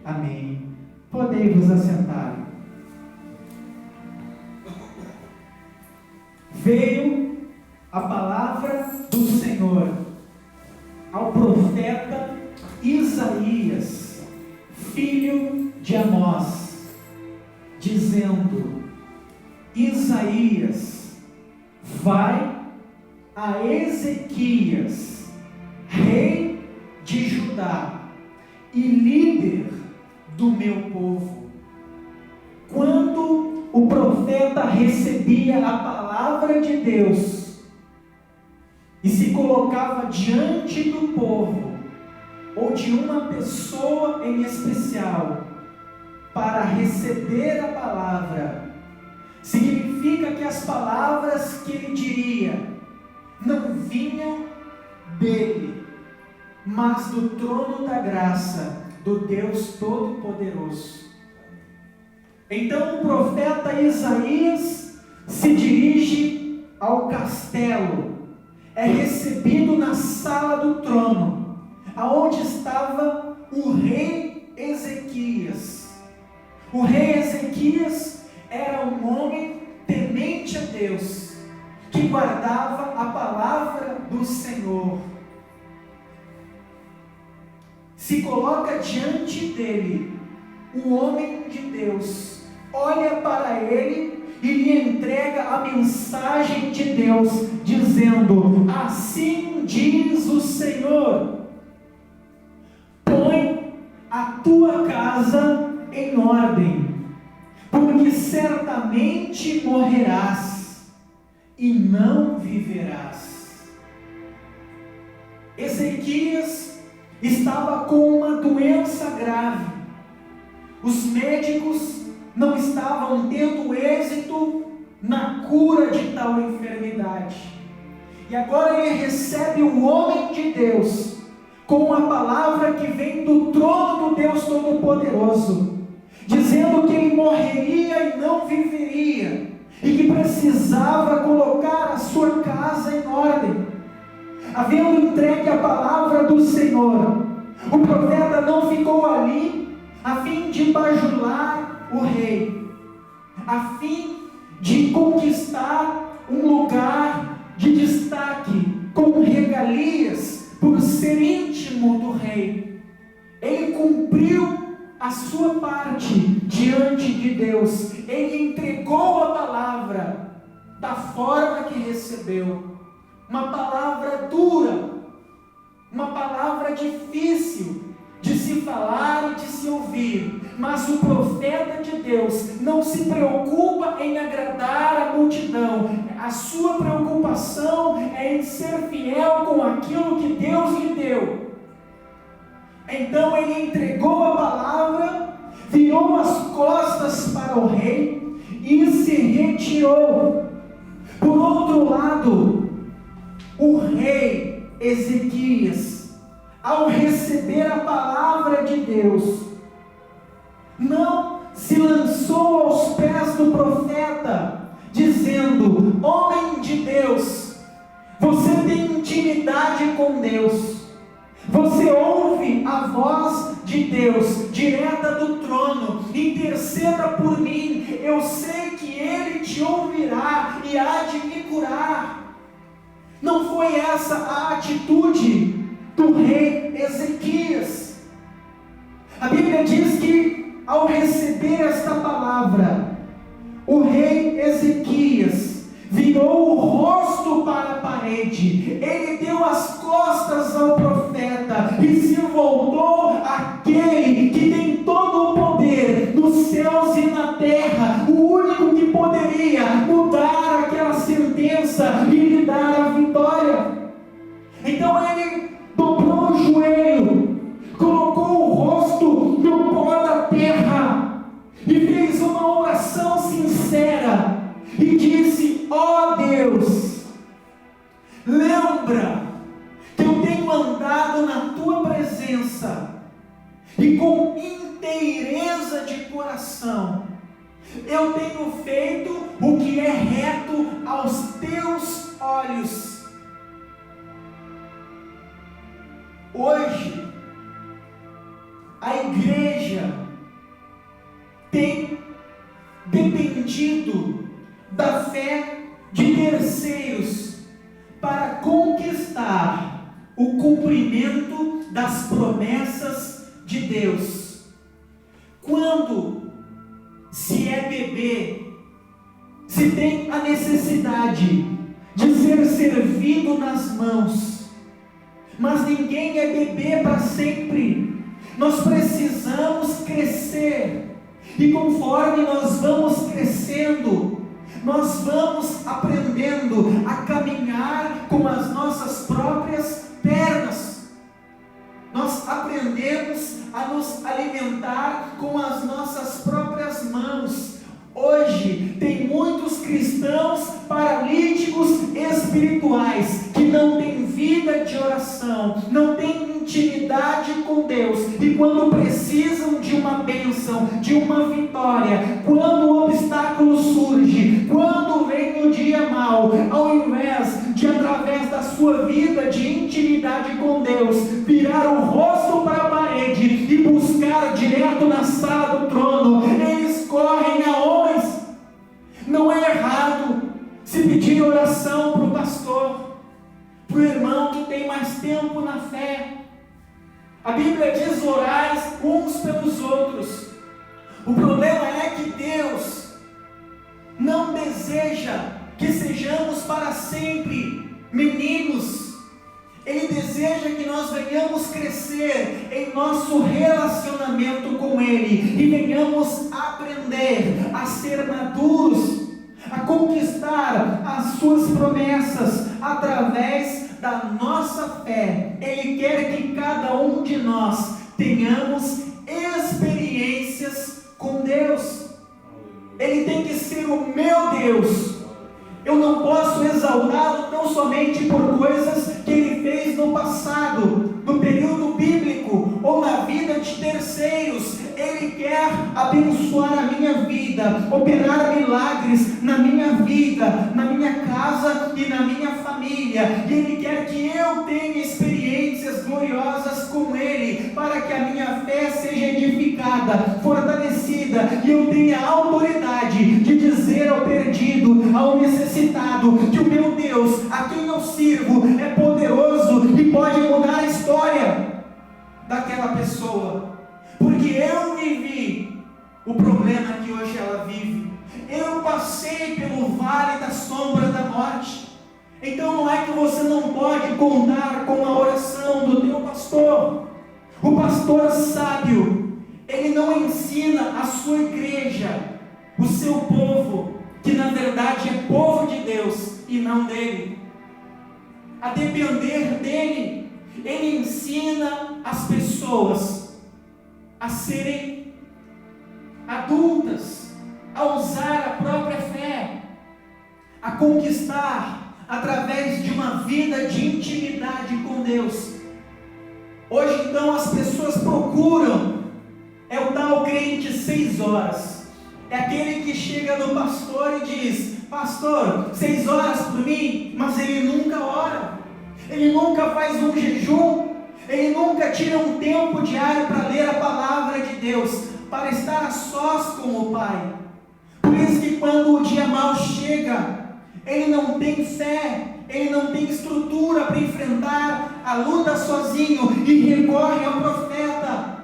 Amém. Podei vos assentar. Veio a palavra do Senhor ao profeta Isaías, filho de Amós, dizendo: Isaías, vai a Ezequias, rei de Judá e líder do meu povo. Quando o profeta recebia a palavra de Deus e se colocava diante do povo ou de uma pessoa em especial para receber a palavra, significa que as palavras que ele diria não vinham dele, mas do trono da graça do Deus Todo-Poderoso. Então o profeta Isaías se dirige ao castelo, é recebido na sala do trono, aonde estava o rei Ezequias. O rei Ezequias era um homem temente a Deus, que guardava a palavra do Senhor. Se coloca diante dele o homem de Deus, olha para ele e lhe entrega a mensagem de Deus, dizendo: assim diz o Senhor, põe a tua casa em ordem, porque certamente morrerás e não viverás. Ezequias estava com uma doença grave. Os médicos não estavam tendo êxito na cura de tal enfermidade. E agora ele recebe um homem de Deus com a palavra que vem do trono do Deus Todo-Poderoso, dizendo que ele morreria e não viveria, e que precisava colocar a sua casa em ordem. Havendo entregue a palavra do Senhor, o profeta não ficou ali a fim de bajular o rei, a fim de conquistar um lugar de destaque com regalias por ser íntimo do rei. Ele cumpriu a sua parte diante de Deus. Ele entregou a palavra da forma que recebeu. Uma palavra dura, uma palavra difícil de se falar e de se ouvir, mas o profeta de Deus não se preocupa em agradar a multidão. A sua preocupação é em ser fiel com aquilo que Deus lhe deu. Então ele entregou a palavra, virou as costas para o rei e se retirou. Por outro lado, o rei Ezequias, ao receber a palavra de Deus, não se lançou aos pés do profeta, dizendo: homem de Deus, você tem intimidade com Deus, você ouve a voz de Deus, direta do trono, interceda por mim, eu sei que Ele te ouvirá e há de me curar. Não foi essa a atitude do rei Ezequias. A Bíblia diz que ao receber esta palavra, o rei Ezequias virou o rosto para a parede, ele deu as costas ao profeta e se voltou àquele que tem todo o poder nos céus e na terra, o único que poderia mudar aquela sentença e lhe dar a vitória. Então ele dobrou o joelho, colocou o rosto no pó da terra e fez uma oração sincera e disse: ó Deus, lembra que eu tenho andado na tua presença e com inteireza de coração eu tenho feito o que é reto aos teus olhos. Hoje, a igreja dependido da fé de terceiros para conquistar o cumprimento das promessas de Deus. Quando se é bebê, se tem a necessidade de ser servido nas mãos, mas ninguém é bebê para sempre. Nós precisamos crescer, e conforme nós vamos crescendo, nós vamos aprendendo a caminhar com as nossas próprias pernas. Nós aprendemos a nos alimentar com as nossas próprias mãos. Hoje tem muitos cristãos paralíticos espirituais que não têm vida de oração, não têm intimidade com Deus, e quando precisam de uma bênção, de uma vitória, quando o obstáculo surge, quando vem o dia mau, ao invés de, através da sua vida de intimidade com Deus, virar o rosto para a parede e buscar direto na sala do trono, eles correm a homens. Não é errado se pedir oração para o pastor, para o irmão que tem mais tempo na fé. A Bíblia diz: orais uns pelos outros. O problema é que Deus não deseja que sejamos para sempre meninos. Ele deseja que nós venhamos crescer em nosso relacionamento com Ele e venhamos aprender a ser maduros, a conquistar as suas promessas através da nossa fé. Ele quer que cada um de nós tenhamos experiências com Deus. Ele tem que ser o meu Deus. Eu não posso exaltá-lo tão somente por coisas que Ele fez no passado, no período bíblico, ou na vida de terceiros. Ele quer abençoar a minha vida, operar milagres na minha vida, na minha casa e na minha família. E Ele quer que eu tenha experiências gloriosas com Ele, para que a minha fé seja edificada, fortalecida, e eu tenha autoridade de dizer ao perdido, ao necessitado, que o meu Deus, a quem eu sirvo, é poderoso e pode mudar a história daquela pessoa. Porque eu vivi o problema que hoje ela vive. Eu passei pelo vale da sombra da morte. Então não é que você não pode contar com a oração do teu pastor. O pastor sábio, ele não ensina a sua igreja, o seu povo, que na verdade é povo de Deus e não dele, a depender dele. Ele ensina as pessoas a serem adultas, a usar a própria fé, a conquistar através de uma vida de intimidade com Deus. Hoje então as pessoas procuram, é o tal crente 6 horas, é aquele que chega no pastor e diz: pastor, 6 horas por mim, mas ele nunca ora, ele nunca faz um jejum, ele nunca tira um tempo diário para ler a palavra de Deus, para estar a sós com o Pai. Por isso que quando o dia mau chega, ele não tem fé, ele não tem estrutura para enfrentar a luta sozinho e recorre ao profeta.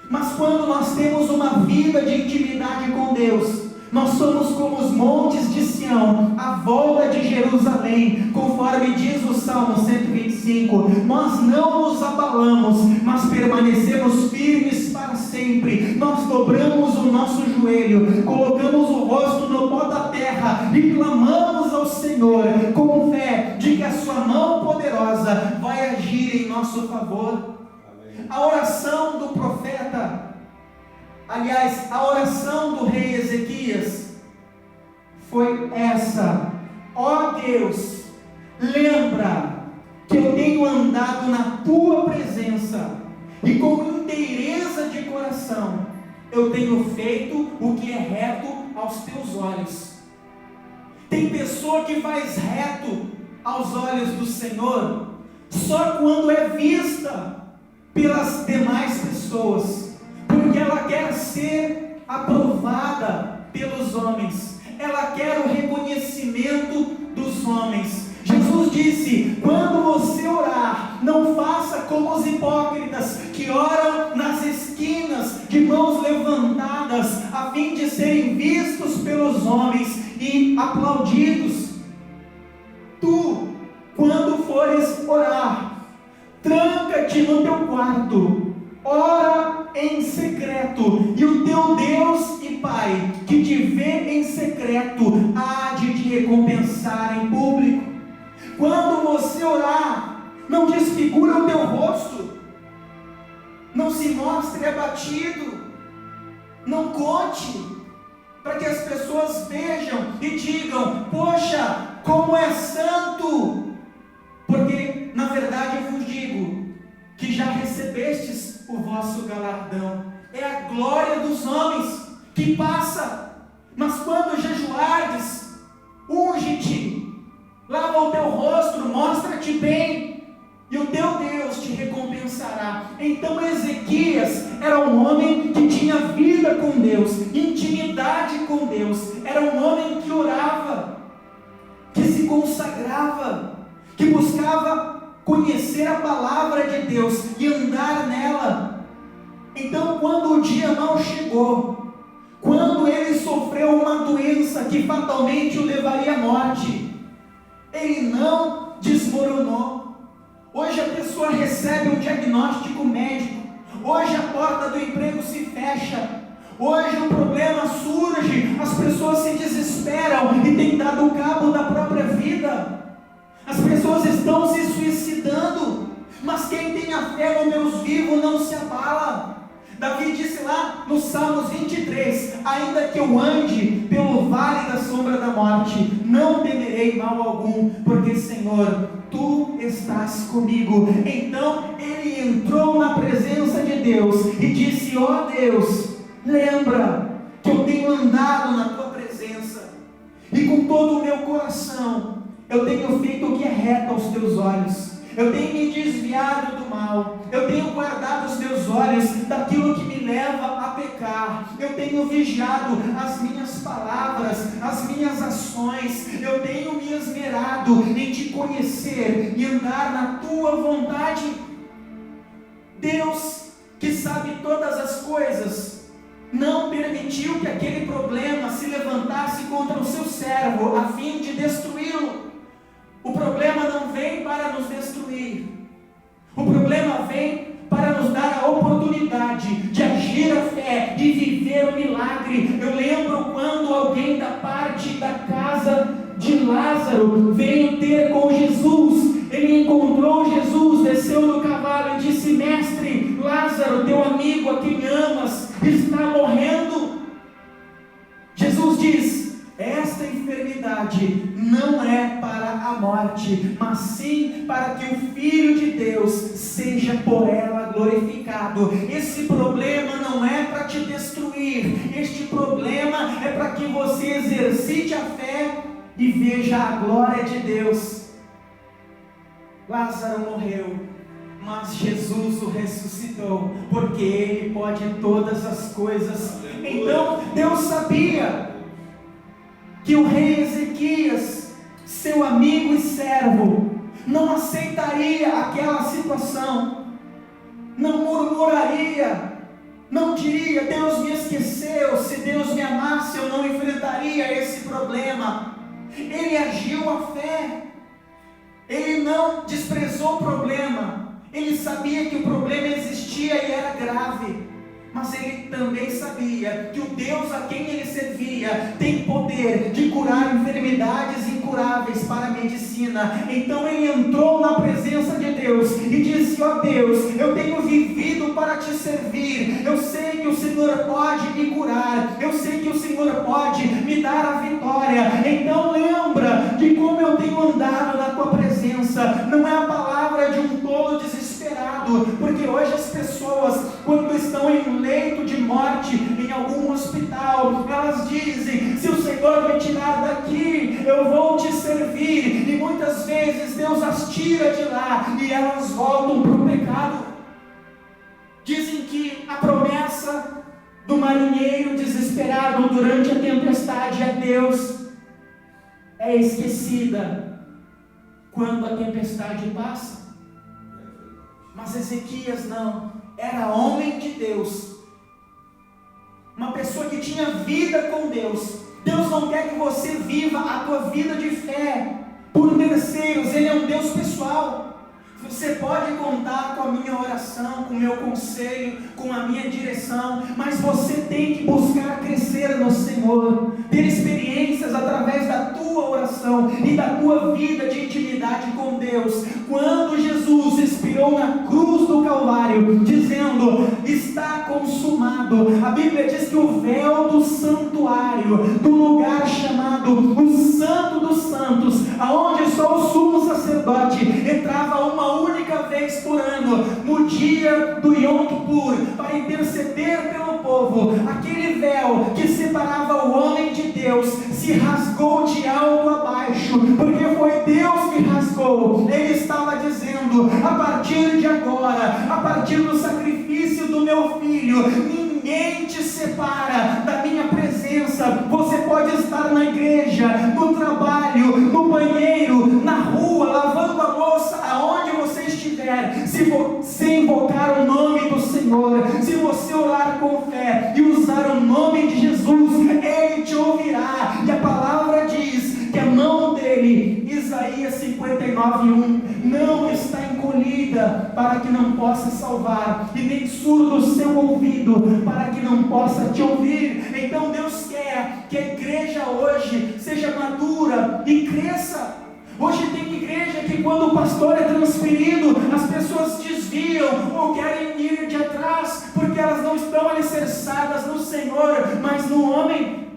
Mas quando nós temos uma vida de intimidade com Deus, nós somos como os montes de Sião, à volta de Jerusalém, conforme diz o Salmo 125. Nós não nos abalamos, mas permanecemos firmes para sempre. Nós dobramos o nosso joelho, colocamos o rosto no pó da terra e clamamos ao Senhor com fé de que a sua mão poderosa vai agir em nosso favor. A oração do profeta, aliás, a oração do rei Ezequias foi essa: ó Deus, lembra que eu tenho andado na tua presença e com inteireza de coração eu tenho feito o que é reto aos teus olhos. Tem pessoa que faz reto aos olhos do Senhor só quando é vista pelas demais pessoas, porque ela quer ser aprovada, pelos homens, ela quer o reconhecimento dos homens. Jesus disse: quando você orar, não faça como os hipócritas, que oram nas esquinas, de mãos levantadas, a fim de serem vistos pelos homens e aplaudidos. Tu, quando fores orar, tranca-te no teu quarto, ora em secreto, e o teu Deus e Pai, que te vê em secreto, há de te recompensar em público. Quando você orar, não desfigura o teu rosto, não se mostre abatido, não conte, para que as pessoas vejam e digam: poxa, como é santo, porque na verdade eu vos digo, que já recebestes o vosso galardão. É a glória dos homens que passa. Mas quando jejuardes, unge-te, lava o teu rosto, mostra-te bem, e o teu Deus te recompensará. Então Ezequias era um homem que tinha vida com Deus, intimidade com Deus, era um homem que orava, que se consagrava, que buscava conhecer a palavra de Deus e andar nela. Então, quando o dia mau chegou, quando ele sofreu uma doença que fatalmente o levaria à morte, ele não desmoronou. Hoje a pessoa recebe um diagnóstico médico, hoje a porta do emprego se fecha, hoje o problema surge, as pessoas se desesperam e têm dado cabo da própria vida. As pessoas estão se suicidando, mas quem tem a fé no Deus vivo não se abala. Davi disse lá no Salmos 23: ainda que eu ande pelo vale da sombra da morte, não temerei mal algum, porque Senhor, Tu estás comigo. Então ele entrou na presença de Deus e disse: ó Deus, lembra que eu tenho andado na Tua presença, e com todo o meu coração eu tenho feito o que é reto aos Teus olhos, eu tenho me desviado do mal, eu tenho guardado os meus olhos daquilo que me leva a pecar, eu tenho vigiado as minhas palavras, as minhas ações, eu tenho me esmerado em Te conhecer e andar na Tua vontade. Deus, que sabe todas as coisas, não permitiu que aquele problema se levantasse contra o seu servo, a fim de destruí-lo. O problema não vem para nos destruir, o problema vem para nos dar a oportunidade de agir a fé e viver o milagre. Eu lembro quando alguém da parte da casa de Lázaro veio ter com Jesus, ele encontrou Jesus, desceu do cavalo e disse: mestre, Lázaro, teu amigo a quem amas, está morrendo. Jesus diz: esta enfermidade não é para a morte, mas sim para que o Filho de Deus seja por ela glorificado. Esse problema não é para te destruir, este problema é para que você exercite a fé e veja a glória de Deus. Lázaro morreu, mas Jesus o ressuscitou, porque Ele pode todas as coisas. Então Deus sabia que o rei Ezequias, seu amigo e servo, não aceitaria aquela situação, não murmuraria, não diria: Deus me esqueceu, se Deus me amasse eu não enfrentaria esse problema. Ele agiu à fé, ele não desprezou o problema, ele sabia que o problema existia e era grave, mas ele também sabia que o Deus a quem ele servia tem poder de curar enfermidades incuráveis para a medicina. Então ele entrou na presença de Deus e disse: ó Deus, eu tenho vivido para te servir, eu sei que o Senhor pode me curar, eu sei que o Senhor pode me dar a vitória. Então lembra de como eu tenho andado na tua presença. Não é a palavra de um tolo desesperado, porque hoje as pessoas, quando estão em um leito de morte em algum hospital, elas dizem: se o Senhor me tirar daqui, eu vou te servir. E muitas vezes Deus as tira de lá e elas voltam para o pecado. Dizem que a promessa do marinheiro desesperado durante a tempestade a Deus é esquecida quando a tempestade passa. Mas Ezequias não, era homem de Deus, uma pessoa que tinha vida com Deus. Deus não quer que você viva a tua vida de fé por terceiros, Ele é um Deus pessoal. Você pode contar com a minha oração, com o meu conselho, com a minha direção, mas você tem que buscar crescer no Senhor, ter experiências através da tua oração e da tua vida de intimidade com Deus. Quando Jesus expirou na cruz do Calvário, dizendo: está consumado, a Bíblia diz que o véu do santuário, do lugar chamado o Santo dos Santos, aonde só o sumo sacerdote entrava uma única vez por ano, no dia do Yom Kippur, para interceder pelo povo, aquele véu que separava o homem de Deus se rasgou de alto a baixo, porque foi Deus que rasgou. Ele estava dizendo: a partir de agora, a partir do sacrifício do meu filho, ninguém te separa da minha presença. Você pode estar na igreja, no trabalho, no banheiro, na rua, lavando a louça, aonde você estiver. Se você invocar o nome do Senhor, se você orar com fé e usar o nome de Jesus, Ele te ouvirá. E a palavra diz que a mão dele, Isaías 59:1, não está encolhida para que não possa salvar, e nem surdo o seu ouvido para que não possa te ouvir. Então Deus quer que a igreja hoje seja madura e cresça. Hoje tem igreja que quando o pastor é transferido, as pessoas desviam ou querem ir de atrás, porque elas não estão alicerçadas no Senhor, mas no homem.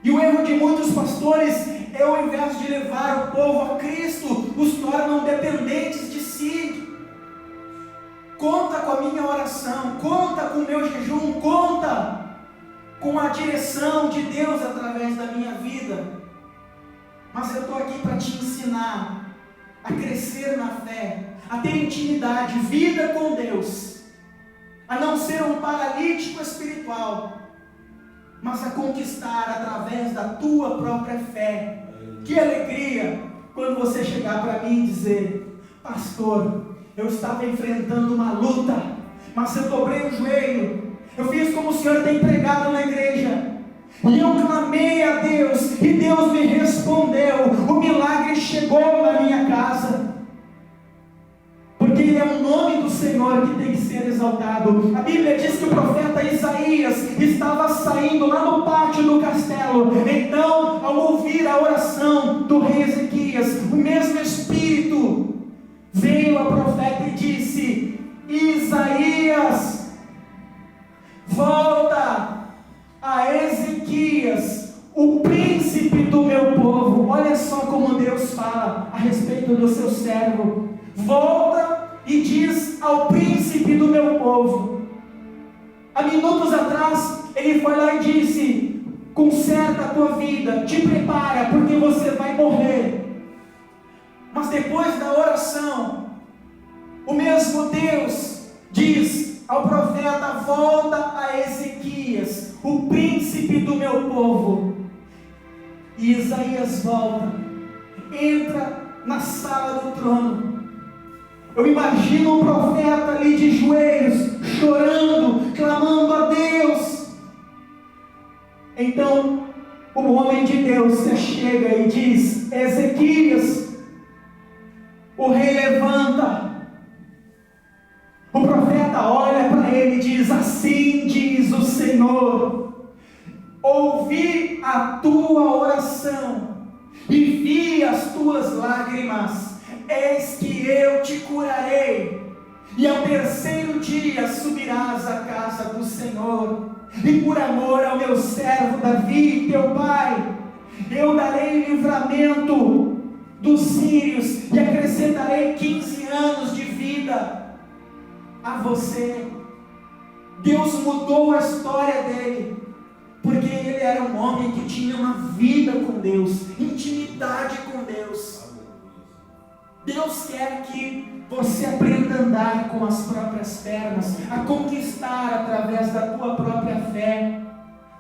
E o erro de muitos pastores é, ao invés de levar o povo a Cristo, os tornam dependentes de si. Conta com a minha oração, conta com o meu jejum, conta com a direção de Deus através da minha vida. Mas eu estou aqui para te ensinar a crescer na fé, a ter intimidade, vida com Deus, a não ser um paralítico espiritual, mas a conquistar através da tua própria fé. Que alegria quando você chegar para mim e dizer: pastor, eu estava enfrentando uma luta, mas eu dobrei o joelho, eu fiz como o Senhor tem pregado na igreja, e eu clamei a Deus, e Deus me respondeu, o milagre chegou na minha casa. Porque é o nome do Senhor que tem que ser exaltado. A Bíblia diz que o profeta Isaías estava saindo lá no pátio do castelo. Então, ao ouvir a oração do rei Ezequias, o mesmo Espírito veio ao profeta e disse: Isaías, volta a Ezequias, o príncipe do meu povo. Olha só como Deus fala a respeito do seu servo. Volta e diz ao príncipe do meu povo. Há minutos atrás ele foi lá e disse: conserta a tua vida, te prepara, porque você vai morrer. Mas depois da oração, o mesmo Deus diz ao profeta: volta a Ezequias, o príncipe do meu povo. E Isaías volta, entra na sala do trono. Eu imagino o profeta ali de joelhos, chorando, clamando a Deus. Então o homem de Deus se chega e diz: Ezequias, o rei levanta. O profeta olha para ele e diz: assim diz o Senhor, ouvi a tua oração e vi as tuas lágrimas. Eis que eu te curarei, e ao terceiro dia subirás à casa do Senhor, e por amor ao meu servo Davi, teu pai, eu darei livramento dos sírios, e acrescentarei 15 anos de vida a você. Deus mudou a história dele, porque ele era um homem que tinha uma vida com Deus, intimidade com Deus. Deus quer que você aprenda a andar com as próprias pernas, a conquistar através da tua própria fé.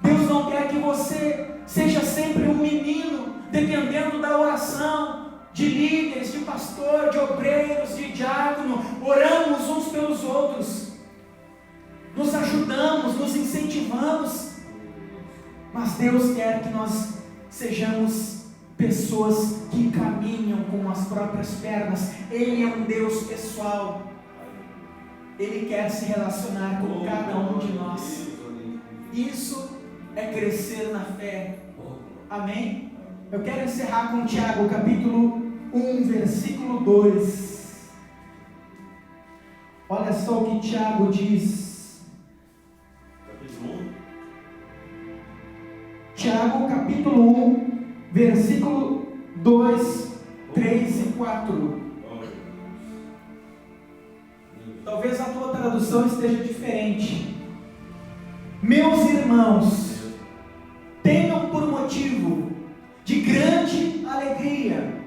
Deus não quer que você seja sempre um menino, dependendo da oração de líderes, de pastor, de obreiros, de diácono. Oramos uns pelos outros, nos ajudamos, nos incentivamos, mas Deus quer que nós sejamos pessoas que caminham com as próprias pernas. Ele é um Deus pessoal, Ele quer se relacionar com cada um de nós. Isso é crescer na fé. Amém? Eu quero encerrar com Tiago, capítulo 1, versículo 2. Olha só o que Tiago diz. Capítulo 1. Tiago, capítulo 1, versículo 2, 3 e 4. Talvez a tua tradução esteja diferente. Meus irmãos, tenham por motivo de grande alegria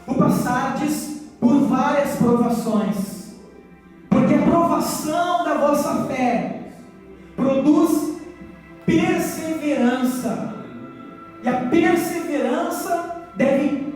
o passardes por várias provações, porque a provação da vossa fé produz perseverança, e a perseverança deve